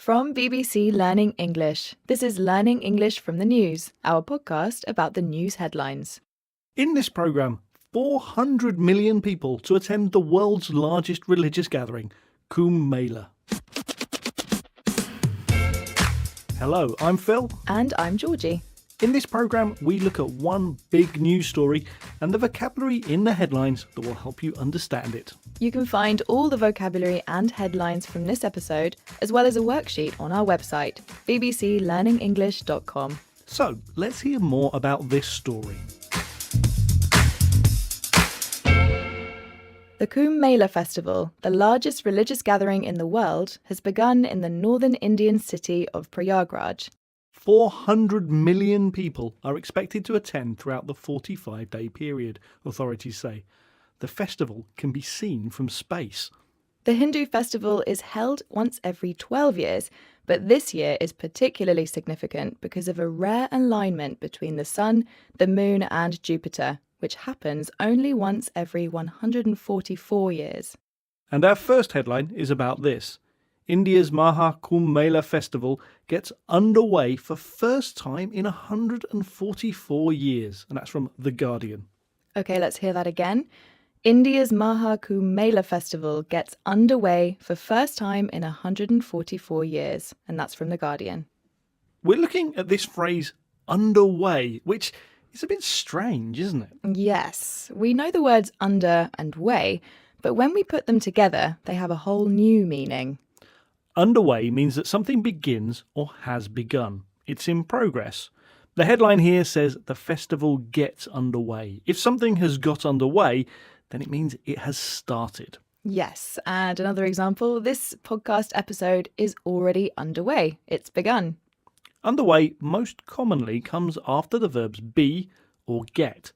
From BBC Learning English, this is Learning English from the News, our podcast about the news headlines. In this programme, 400 million people to attend the world's largest religious gathering, Kumbh Mela. Hello, I'm Phil. And I'm Georgie. In this programme, we look at one big news story and the vocabulary in the headlines that will help you understand it. You can find all the vocabulary and headlines from this episode, as well as a worksheet on our website, bbclearningenglish.com. So, let's hear more about this story. The Kumbh Mela festival, the largest religious gathering in the world, has begun in the northern Indian city of Prayagraj. 400 million people are expected to attend throughout the 45-day period, authorities say. The festival can be seen from space. The Hindu festival is held once every 12 years, but this year is particularly significant because of a rare alignment between the Sun, the Moon and Jupiter, which happens only once every 144 years. And our first headline is about this. India's Maha Kumbh Mela festival gets underway for first time in 144 years. And that's from The Guardian. OK, let's hear that again. India's Maha Kumbh Mela festival gets underway for first time in 144 years. And that's from The Guardian. We're looking at this phrase, underway, which is a bit strange, isn't it? Yes, we know the words under and way, but when we put them together, they have a whole new meaning. Underway means that something begins or has begun. It's in progress. The headline here says the festival gets underway. If something has got underway, then it means it has started. Yes, and another example, this podcast episode is already underway. It's begun. Underway most commonly comes after the verbs be or get.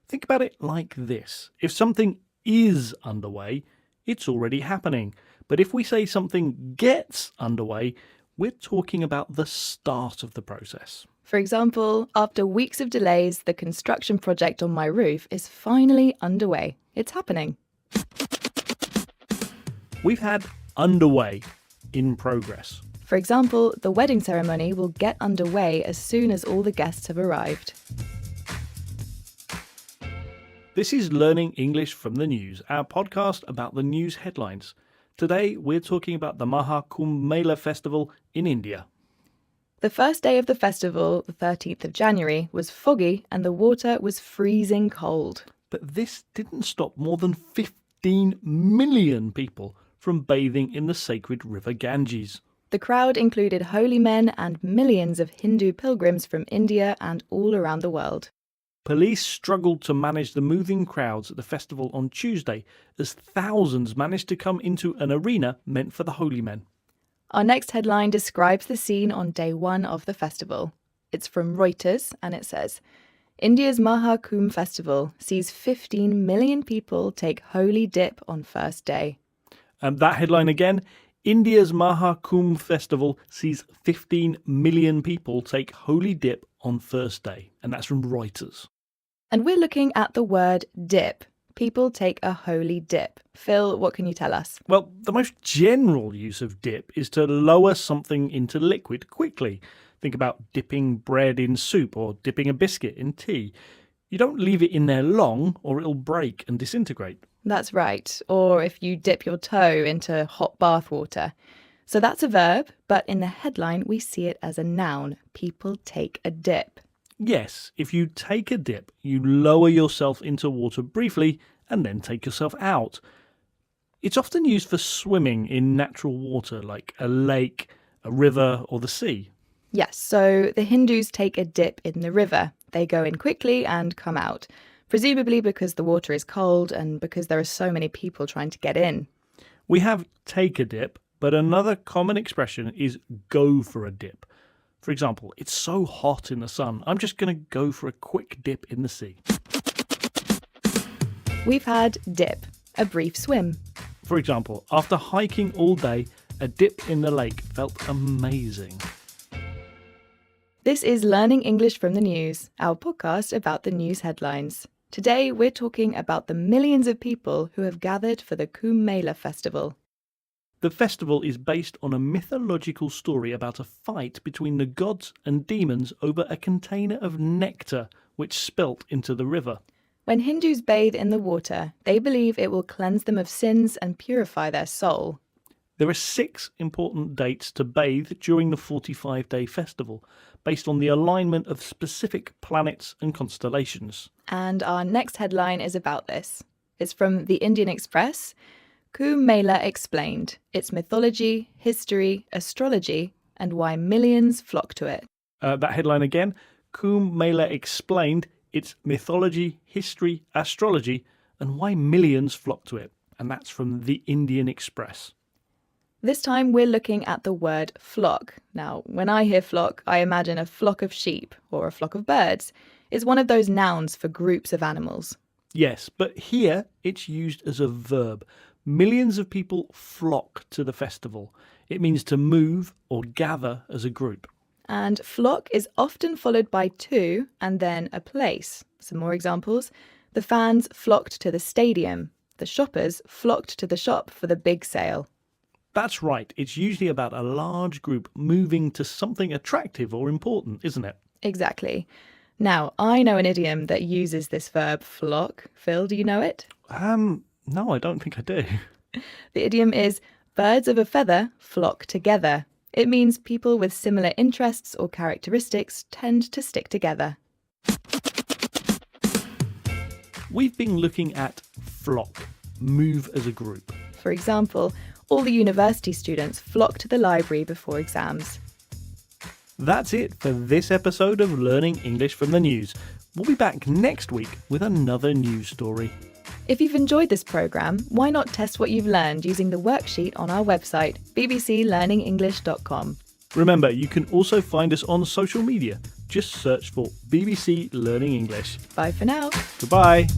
Think about it like this. If something is underway, it's already happening. But if we say something gets underway, we're talking about the start of the process. For example, after weeks of delays, the construction project on my roof is finally underway. It's happening. We've had underway, in progress. For example, the wedding ceremony will get underway as soon as all the guests have arrived. This is Learning English from the News, our podcast about the news headlines. Today, we're talking about the Maha Kumbh Mela festival in India. The first day of the festival, the 13th of January, was foggy and the water was freezing cold. But this didn't stop more than 15 million people from bathing in the sacred river Ganges. The crowd included holy men and millions of Hindu pilgrims from India and all around the world. Police struggled to manage the moving crowds at the festival on Tuesday as thousands managed to come into an arena meant for the holy men. Our next headline describes the scene on day one of the festival. It's from Reuters and it says, India's Maha Kumbh festival sees 15 million people take holy dip on first day. And that headline again, India's Maha Kumbh festival sees 15 million people take holy dip on first day. And that's from Reuters. And we're looking at the word dip. People take a holy dip. Phil, what can you tell us? Well, the most general use of dip is to lower something into liquid quickly. Think about dipping bread in soup or dipping a biscuit in tea. You don't leave it in there long or it'll break and disintegrate. That's right. Or if you dip your toe into hot bath water. So that's a verb, but in the headline we see it as a noun. People take a dip. Yes, if you take a dip, you lower yourself into water briefly and then take yourself out. It's often used for swimming in natural water like a lake, a river or the sea. Yes, so the Hindus take a dip in the river. They go in quickly and come out, presumably because the water is cold and because there are so many people trying to get in. We have take a dip, but another common expression is go for a dip. For example, it's so hot in the sun, I'm just going to go for a quick dip in the sea. We've had dip, a brief swim. For example, after hiking all day, a dip in the lake felt amazing. This is Learning English from the News, our podcast about the news headlines. Today we're talking about the millions of people who have gathered for the Kumbh Mela festival. The festival is based on a mythological story about a fight between the gods and demons over a container of nectar which spilt into the river. When Hindus bathe in the water, they believe it will cleanse them of sins and purify their soul. There are 6 important dates to bathe during the 45-day festival, based on the alignment of specific planets and constellations. And our next headline is about this. It's from the Indian Express. Kumbh Mela explained its mythology, history, astrology, and why millions flock to it. That headline again, Kumbh Mela explained its mythology, history, astrology, and why millions flock to it. And that's from the Indian Express. This time we're looking at the word flock. Now, when I hear flock, I imagine a flock of sheep or a flock of birds. It's one of those nouns for groups of animals. Yes, but here it's used as a verb. Millions of people flock to the festival. It means to move or gather as a group. And flock is often followed by to and then a place. Some more examples. The fans flocked to the stadium. The shoppers flocked to the shop for the big sale. That's right. It's usually about a large group moving to something attractive or important, isn't it? Exactly. Now, I know an idiom that uses this verb flock. Phil, do you know it? No, I don't think I do. The idiom is birds of a feather flock together. It means people with similar interests or characteristics tend to stick together. We've been looking at flock, move as a group. For example, all the university students flock to the library before exams. That's it for this episode of Learning English from the News. We'll be back next week with another news story. If you've enjoyed this programme, why not test what you've learned using the worksheet on our website, bbclearningenglish.com. Remember, you can also find us on social media. Just search for BBC Learning English. Bye for now. Goodbye.